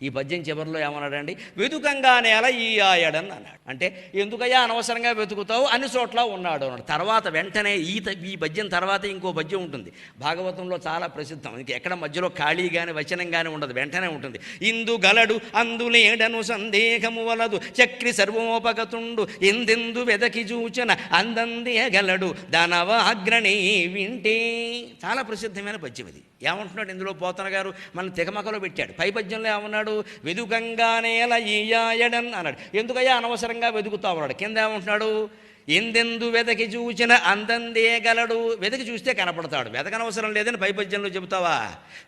ఈ పద్యం చివరిలో ఏమన్నాడండి, వెతుకంగా నేల ఈ ఆయడని అన్నాడు. అంటే ఎందుకయ్యా అనవసరంగా వెతుకుతావు, అన్ని చోట్ల ఉన్నాడు అన్నాడు. తర్వాత వెంటనే ఈ పద్యం తర్వాత ఇంకో పద్యం ఉంటుంది, భాగవతంలో చాలా ప్రసిద్ధం. ఇంక ఎక్కడ మధ్యలో ఖాళీ కానీ వచనం కానీ ఉండదు, వెంటనే ఉంటుంది. ఇందు గలడు అందులేడను సందేహము వలదు, చక్రి సర్వోపగతుండు ఎందెందు వెదకి చూచిన అందందేగలడు దానవాగ్రణి వింటే. చాలా ప్రసిద్ధమైన పద్యం ఇది. ఏమంటున్నాడు ఇందులో పోతన గారు, మన తెగమకలో పెట్టాడు. పై పద్యంలో ఏమన్నాడు, వెదుకంగానేల ఈయాయడన్ అన్నాడు. ఎందుకయ్యా అనవసరంగా వెతుకుతావు అన్నాడు. కింద ఏమంటున్నాడు, ఎందెందు వెదకి చూచిన అందందేగలడు. వెతికి చూస్తే కనపడతాడు, వెతకనవసరం లేదని పై పద్యంలో చెబుతావా?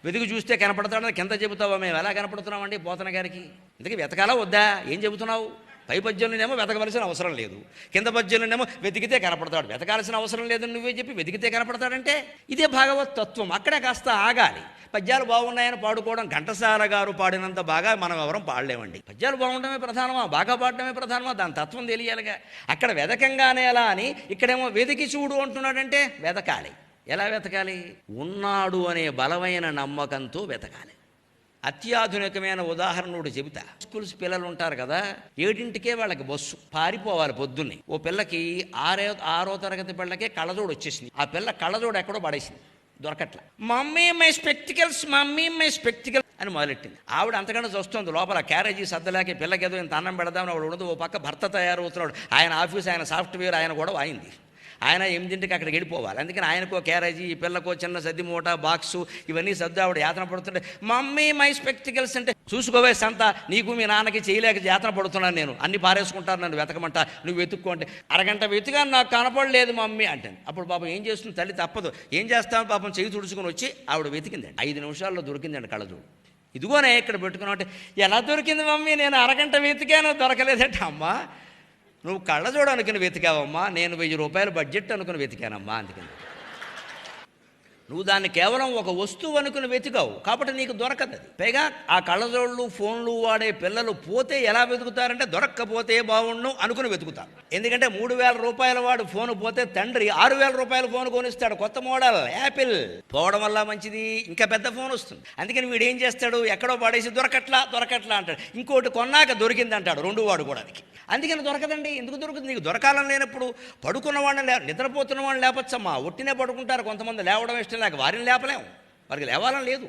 వెతికి చూస్తే కనపడతాడని కింద చెబుతావా? మేము ఎలా కనపడుతున్నామండి పోతన గారికి? ఇందుకే వెతకాలా వద్దా? ఏం చెబుతున్నావు? పై పద్యంలోనేమో వెతకవలసిన అవసరం లేదు, కింద పద్యంలోనేమో వెతికితే కనపడతాడు. వెతకాల్సిన అవసరం లేదని నువ్వే చెప్పి వెతికితే కనపడతాడంటే ఇదే భాగవత్ తత్వం. అక్కడే కాస్త ఆగాలి. పద్యాలు బాగున్నాయని పాడుకోవడం, ఘంటసాల గారు పాడినంత బాగా మనం ఎవరం పాడలేమండి. పద్యాలు బాగుండమే ప్రధానమా, బాగా పాడటమే ప్రధానమా? దాని తత్వం తెలియాలిగా. అక్కడ వెదకంగానే ఎలా అని, ఇక్కడేమో వెతికి చూడు అంటున్నాడంటే వెతకాలి. ఎలా వెతకాలి? ఉన్నాడు అనే బలమైన నమ్మకంతో వెతకాలి. అత్యాధునికమైన ఉదాహరణ చెబుతా. స్కూల్స్ పిల్లలు ఉంటారు కదా, 7ంటికే వాళ్ళకి బస్సు, పారిపోవాలి పొద్దున్నే. ఓ పిల్లకి 6వ తరగతి పిల్లకే కళ్ళజోడు వచ్చేసింది. ఆ పిల్ల కళ్ళజోడు ఎక్కడో పడేసింది, దొరకట్లా. Mummy my spectacles, mummy my spectacles అని మొదలెట్టింది. ఆవిడ అంతకన్నా చూస్తుంది లోపల క్యారేజీ సర్దలేక పిల్లకి ఏదో ఇంత అన్నం పెడదామని ఆవిడ ఉండదు. ఓ పక్క భర్త తయారవుతున్నాడు, ఆయన ఆఫీస్, ఆయన సాఫ్ట్వేర్, ఆయన కూడా అయింది. ఆయన 8ంటికి అక్కడికి వెళ్ళిపోవాలి. అందుకని ఆయనకో క్యారేజీ, ఈ పిల్లకో చిన్న సద్ది మూట, బాక్సు, ఇవన్నీ సర్దు ఆవిడ యాతన పడుతుంటే మమ్మీ మై స్పెక్టికల్స్ అంటే, చూసుకోవే సంత, నీకు మీ నాన్నకి చేయలేక యాతన పడుతున్నాను నేను, అన్ని పారేసుకుంటారు, నన్ను వెతకమంట, నువ్వు వెతుక్కో అంటే, అరగంట వెతికాను నాకు కనపడలేదు మమ్మీ అంటే. అప్పుడు పాపం ఏం చేస్తుంది తల్లి, తప్పదు, ఏం చేస్తామని పాపం చెయ్యి తుడుచుకొని వచ్చి ఆవిడ వెతికిందండి. 5 నిమిషాల్లో దొరికిందండి కళ్ళజోడు. ఇదిగోనే ఇక్కడ పెట్టుకున్నావు అంటే, ఎలా దొరికింది మమ్మీ, నేను అరగంట వెతికాను దొరకలేదంటే. అమ్మా నువ్వు కళ్ళజోడు అనుకుని వెతికావమ్మా, నేను 1000 రూపాయల బడ్జెట్ అనుకుని వెతికానమ్మా. అందుకని నువ్వు దాన్ని కేవలం ఒక వస్తువు అనుకుని వెతికావు కాబట్టి నీకు దొరకదు అది. పైగా ఆ కళ్ళజోళ్ళు, ఫోన్లు వాడే పిల్లలు పోతే ఎలా వెతుకుతారంటే, దొరక్కపోతే బాగుండు అనుకుని వెతుకుతారు. ఎందుకంటే 3000 రూపాయల వాడు ఫోన్ పోతే తండ్రి 6000 రూపాయల ఫోన్ కొనిస్తాడు, కొత్త మోడల్ యాపిల్. పోవడం వల్ల మంచిది, ఇంకా పెద్ద ఫోన్ వస్తుంది. అందుకని వీడు ఏం చేస్తాడు, ఎక్కడో పడేసి దొరకట్లా అంటాడు. ఇంకోటి కొన్నాక దొరికింది అంటాడు, 2 వాడుకోవడానికి. అందుకని దొరకదండి. ఎందుకు దొరుకుతుంది? నీకు దొరకాలని లేనప్పుడు పడుకున్న వాడిని నిద్రపోతున్న వాడిని లేపచ్చమ్మా. ఒట్టినే పడుకుంటారు కొంతమంది, లేవడం ఇష్టం లేక. వారిని లేపలేము, వారికి లేవాలని లేదు,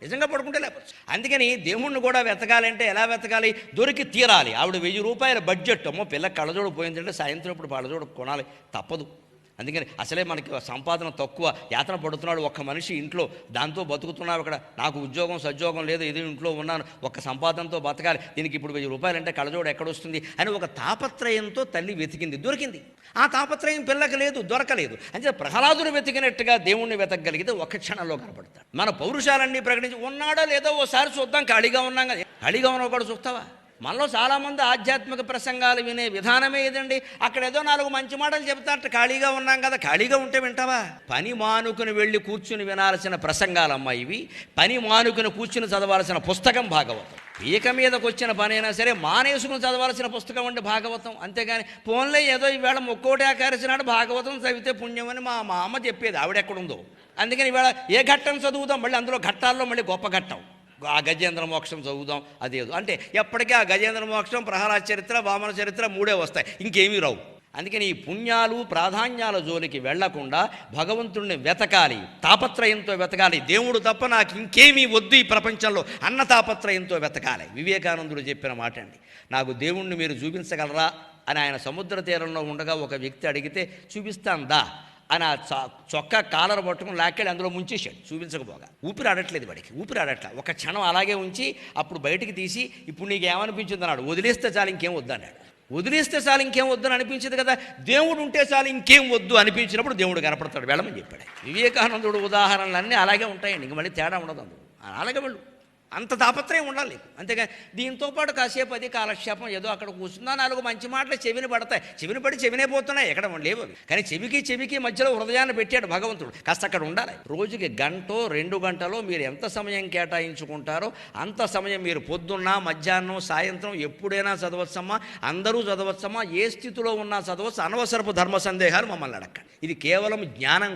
నిజంగా పడుకుంటే లేపచ్చు. అందుకని దేవుణ్ణి కూడా వెతకాలంటే ఎలా వెతకాలి? దొరికి తీరాలి. ఆవిడ 1000 రూపాయల బడ్జెట్, అమ్మో పిల్ల కళ్ళజోడు పోయిందంటే సాయంత్రం ఇప్పుడు కళ్ళజోడు కొనాలి, తప్పదు. అందుకని అసలే మనకి సంపాదన తక్కువ, యాతన పడుతున్నాడు ఒక్క మనిషి ఇంట్లో, దాంతో బతుకుతున్నావు. ఇక్కడ నాకు ఉద్యోగం సద్యోగం లేదు, ఇది ఇంట్లో ఉన్నాను, ఒక్క సంపాదనతో బతకాలి, దీనికి ఇప్పుడు 1000 రూపాయలు అంటే కళ్ళజోడు ఎక్కడొస్తుంది అని ఒక తాపత్రయంతో తల్లి వెతికింది, దొరికింది. ఆ తాపత్రయం పిల్లకి లేదు, దొరకలేదు. అంటే ప్రహ్లాదుని వెతికినట్టుగా దేవుణ్ణి వెతకగలిగితే ఒక క్షణంలో కనపడతాడు. మన పౌరుషాలన్నీ ప్రకటించి ఉన్నాడో లేదో ఓసారి చూద్దాం, ఖాళీగా ఉన్నాం కదా. ఖాళీగా ఉన్నావు కూడా చూస్తావా? మనలో చాలామంది ఆధ్యాత్మిక ప్రసంగాలు వినే విధానమే ఇదండి. అక్కడ ఏదో 4 మంచి మాటలు చెబుతారట, ఖాళీగా ఉన్నాం కదా. ఖాళీగా ఉంటే వింటావా? పని మానుకుని వెళ్ళి కూర్చుని వినాల్సిన ప్రసంగాలమ్మా ఇవి. పని మానుకుని కూర్చుని చదవాల్సిన పుస్తకం భాగవతం. పీక మీదకి వచ్చిన పనైనా సరే మానేసుకుని చదవాల్సిన పుస్తకం అంటే భాగవతం. అంతేగాని ఫోన్లో ఏదో ఈవేళ ముక్కోటి ఆకరిసినాడు భాగవతం చదివితే పుణ్యం అని మా అమ్మ చెప్పేది, ఆవిడెక్కడుందో. అందుకని ఈవేళ ఏ ఘట్టం చదువుతాం, మళ్ళీ అందులో ఘట్టాల్లో మళ్ళీ గొప్ప ఘట్టం ఆ గజేంద్ర మోక్షం చదువుదాం. అదేదో అంటే ఎప్పటికీ ఆ గజేంద్ర మోక్షం, ప్రహ్లాద చరిత్ర, వామన చరిత్ర 3 వస్తాయి, ఇంకేమీ రావు. అందుకని ఈ పుణ్యాలు ప్రాధాన్యాల జోలికి వెళ్లకుండా భగవంతుడిని వెతకాలి, తాపత్రయంతో వెతకాలి. దేవుడు తప్ప నాకు ఇంకేమీ వద్దు ఈ ప్రపంచంలో అన్న తాపత్రయంతో వెతకాలి. వివేకానందుడు చెప్పిన మాట అండి. నాకు దేవుణ్ణి మీరు చూపించగలరా అని ఆయన సముద్ర తీరంలో ఉండగా ఒక వ్యక్తి అడిగితే, చూపిస్తాందా అని ఆ చొక్కా కాలర్ పట్టుకుని లాక్కెళ్ళి అందులో ముంచేశాడు. చూపించకపోగా ఊపిరి ఆడట్లేదు వాడికి, ఊపిరి ఆడట్లా. ఒక క్షణం అలాగే ఉంచి అప్పుడు బయటికి తీసి, ఇప్పుడు నీకు ఏమనిపించింది అన్నాడు. వదిలేస్తే చాలు ఇంకేం వద్దు అన్నాడు. వదిలేస్తే చాలు ఇంకేం వద్దు అని అనిపించింది కదా. దేవుడు ఉంటే చాలు ఇంకేం వద్దు అనిపించినప్పుడు దేవుడు కనపడతాడు, వెళ్ళమని చెప్పాడు. వివేకానందుడు ఉదాహరణలన్నీ అలాగే ఉంటాయండి, ఇంక మళ్ళీ తేడా ఉండదు అందులో. అలాగే వెళ్ళు, అంత తాపత్రయం ఉండాలి. అంతేగా దీంతో పాటు కాసేపు అది కాలక్షేపం, ఏదో అక్కడ కూర్చున్నా 4 మంచి మాటలు చెవిని పడతాయి. చెవిని పడి చెవినే పోతున్నాయి, ఎక్కడ లేవు అవి. కానీ చెవికి మధ్యలో హృదయాన్ని పెట్టాడు భగవంతుడు, కాస్త అక్కడ ఉండాలి. రోజుకి 1-2 గంటలో మీరు ఎంత సమయం కేటాయించుకుంటారో అంత సమయం మీరు పొద్దున్న, మధ్యాహ్నం, సాయంత్రం ఎప్పుడైనా చదవచ్చమ్మా. అందరూ చదవచ్చమ్మా, ఏ స్థితిలో ఉన్నా చదవచ్చు. అనవసరపు ధర్మ సందేహాలు మమ్మల్ని అడగండి. ఇది కేవలం జ్ఞానం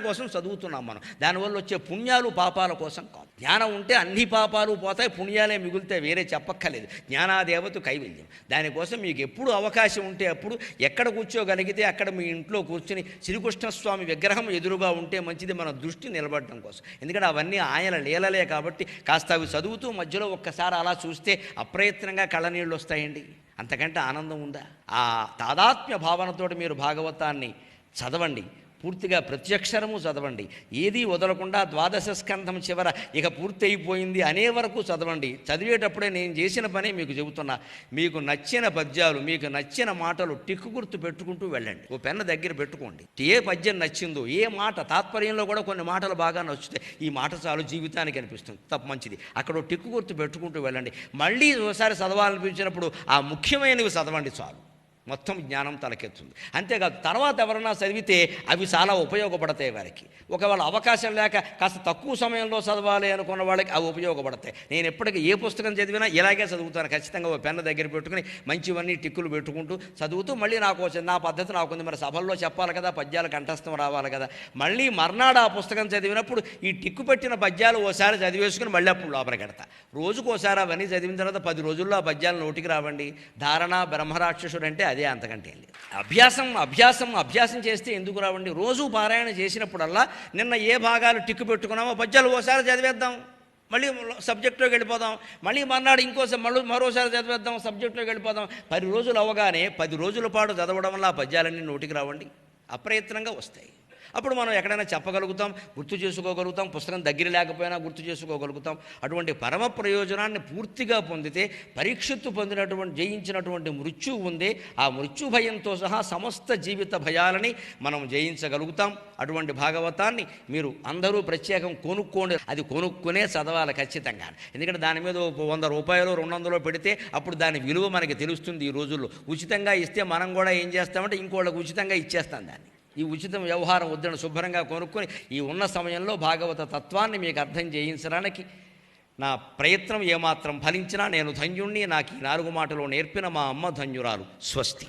కోసం చదువుతున్నాం మనం. దానివల్ల వచ్చే పుణ్యాలు పాపాల కోసం కాదు. జ్ఞానం ఉంటే అన్నీ పాపాలు పోతాయి, పుణ్యాలే మిగులుతాయి, వేరే చెప్పక్కర్లేదు. జ్ఞానాదేవత కైవల్యం. దానికోసం మీకు ఎప్పుడు అవకాశం ఉంటే అప్పుడు ఎక్కడ కూర్చోగలిగితే అక్కడ మీ ఇంట్లో కూర్చుని శ్రీకృష్ణస్వామి విగ్రహం ఎదురుగా ఉంటే మంచిది, మన దృష్టి నిలబడటం కోసం. ఎందుకంటే అవన్నీ ఆయన లీలలే కాబట్టి కాస్త అవి చదువుతూ మధ్యలో ఒక్కసారి అలా చూస్తే అప్రయత్నంగా కళ్ళనీళ్ళు వస్తాయండి. అంతకంటే ఆనందం ఉందా? ఆ తాదాత్మ్య భావనతోటి మీరు భాగవతాన్ని చదవండి, పూర్తిగా ప్రత్యక్షరము చదవండి, ఏదీ వదలకుండా. ద్వాదశ స్కంధం చివర ఇక పూర్తి అయిపోయింది అనే వరకు చదవండి. చదివేటప్పుడే నేను చేసిన పని మీకు చెబుతున్నా. మీకు నచ్చిన పద్యాలు, మీకు నచ్చిన మాటలు టిక్కు గుర్తు పెట్టుకుంటూ వెళ్ళండి. ఓ పెన్న దగ్గర పెట్టుకోండి. ఏ పద్యం నచ్చిందో, ఏ మాట, తాత్పర్యంలో కూడా కొన్ని మాటలు బాగా నచ్చుతాయి, ఈ మాట చాలు జీవితానికి అనిపిస్తుంది, తప్ప మంచిది, అక్కడ టిక్కు గుర్తు పెట్టుకుంటూ వెళ్ళండి. మళ్ళీ ఒకసారి చదవాలనిపించినప్పుడు ఆ ముఖ్యమైనవి చదవండి, చాలు, మొత్తం జ్ఞానం తలకెత్తుంది. అంతేకాదు తర్వాత ఎవరన్నా చదివితే అవి చాలా ఉపయోగపడతాయి వారికి. ఒకవేళ అవకాశం లేక కాస్త తక్కువ సమయంలో చదవాలి అనుకున్న వాళ్ళకి అవి ఉపయోగపడతాయి. నేను ఎప్పటికీ ఏ పుస్తకం చదివినా ఇలాగే చదువుతాను. ఖచ్చితంగా ఓ పెన్న దగ్గర పెట్టుకుని మంచివన్నీ టిక్కులు పెట్టుకుంటూ చదువుతూ మళ్ళీ నాకు నా పద్ధతి నాకుంది, మరి సభల్లో చెప్పాలి కదా, పద్యాలు కంఠస్థం రావాలి కదా. మళ్ళీ మర్నాడు ఆ పుస్తకం చదివినప్పుడు ఈ టిక్కు పెట్టిన పద్యాలు ఓసారి చదివేసుకుని మళ్ళీ అప్పుడు లోపలికెడతా. రోజుకోసారి అవన్నీ చదివిన తర్వాత 10 రోజుల్లో ఆ పద్యాలు నోటికి రావండి. ధారణ బ్రహ్మరాక్షసుడు అంటే అదే, అంతకంటే లేదు. అభ్యాసం చేస్తే ఎందుకు రావండి? రోజు పారాయణ చేసినప్పుడల్లా నిన్న ఏ భాగాలు టిక్కు పెట్టుకున్నామో పద్యాలు ఓసారి చదివేద్దాం, మళ్ళీ సబ్జెక్టులోకి వెళ్ళిపోదాం. మళ్ళీ మర్నాడు మరోసారి చదివేద్దాం, సబ్జెక్టులోకి వెళ్ళిపోదాం. 10 రోజులు అవగానే 10 రోజుల పాటు చదవడం వల్ల ఆ పద్యాలన్నీ నోటికి రావండి, అప్రయత్నంగా వస్తాయి. అప్పుడు మనం ఎక్కడైనా చెప్పగలుగుతాం, గుర్తు చేసుకోగలుగుతాం, పుస్తకం దగ్గర లేకపోయినా గుర్తు చేసుకోగలుగుతాం. అటువంటి పరమ ప్రయోజనాన్ని పూర్తిగా పొందితే పరీక్షిత్తు జయించినటువంటి మృత్యువు ఉందే, ఆ మృత్యు భయంతో సహా సమస్త జీవిత భయాలని మనం జయించగలుగుతాం. అటువంటి భాగవతాన్ని మీరు అందరూ ప్రత్యేకం కొనుక్కోండి. అది కొనుక్కునే చదవాలి ఖచ్చితంగా. ఎందుకంటే దాని మీద 100 రూపాయలు 200 పెడితే అప్పుడు దాని విలువ మనకి తెలుస్తుంది. ఈ రోజుల్లో ఉచితంగా ఇస్తే మనం కూడా ఏం చేస్తామంటే ఇంకోళ్ళకి ఉచితంగా ఇచ్చేస్తాం దాన్ని. ఈ ఉచిత వ్యవహారం వద్దని శుభ్రంగా కొనుక్కొని ఈ ఉన్న సమయంలో భాగవత తత్వాన్ని మీకు అర్థం చేయించడానికి నా ప్రయత్నం ఏమాత్రం ఫలించినా నేను ధన్యుణ్ణి. నాకు ఈ 4 మాటలు నేర్పిన మా అమ్మ ధన్యురాలు. స్వస్తి.